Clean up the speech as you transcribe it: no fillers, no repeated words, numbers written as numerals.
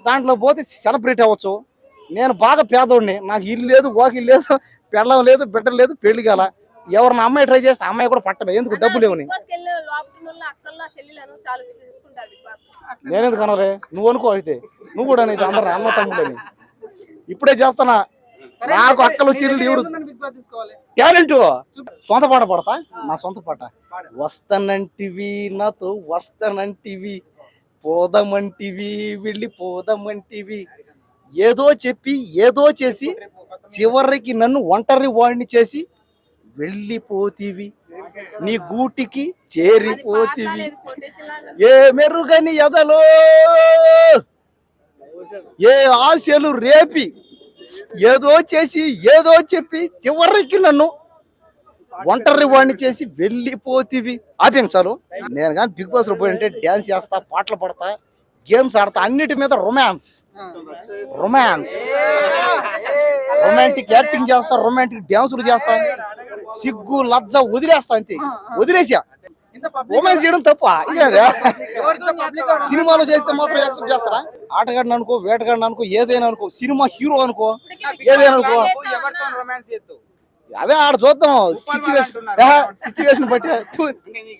దాంట్లో పోతే సెలబ్రిటీ అవ్వచ్చు. నేను బాగా పేదోడిని, నాకు ఇల్లు లేదు, వాకిల్ లేదు, పెళ్ళం లేదు, బిడ్డలు లేదు, పెళ్లి కాల. ఎవరిన అమ్మాయి ట్రై చేస్తే అమ్మాయి కూడా పట్టదు, ఎందుకు డబ్బులు లేవని. నేను ఎందుకు అనాలి, నువ్వు అనుకో, అయితే నువ్వు కూడా అనేది అందరు అన్న తమ్ముడని. ఇప్పుడే చెప్తానా, నాకు అక్కలు చెల్లి ఎవరు టాలెంట్. సొంత పాట పడతా, నా సొంత పాట. వస్తానంటివి నాతో వస్తానంటివి, పోదామంటివి వెళ్ళిపోదామంటివి, ఏదో చెప్పి ఏదో చేసి చివరికి నన్ను ఒంటరి వాడిని చేసి వెళ్ళిపోతీవి, నీ గూటికి చేరిపోతీవి. ఏ మెరుగని ఎదలో ఏ ఆశలు రేపి ఏదో చేసి ఏదో చెప్పి చివరికి నన్ను ఒంటరి వాడిని చేసి వెళ్ళిపోతీవి. ఆపించాలు. నేను కానీ బిగ్ బాస్ లో పోయింటే డ్యాన్స్ చేస్తా, పాటలు పడతా, గేమ్స్ ఆడతా, అన్నిటి మీద రొమాన్స్ రొమాంటిక్ యాక్టింగ్ చేస్తా, రొమాంటిక్ డ్యాన్సులు చేస్తా, సిగ్గు లజ్జ వదిలేస్తా, అంతే వదిలేసా. రొమాన్స్ చేయడం తప్ప ఇదే. సినిమాలో చేస్తే మాత్రం యాక్సెప్ట్ చేస్తారా? ఆటగాడిని అనుకో, వేటగాడిని అనుకో, ఏదైనా అనుకో, సినిమా హీరో అనుకో, ఏదైనా అనుకో, అదే ఆడ చూద్దాం సిచ్యువేషన్ బట్టి.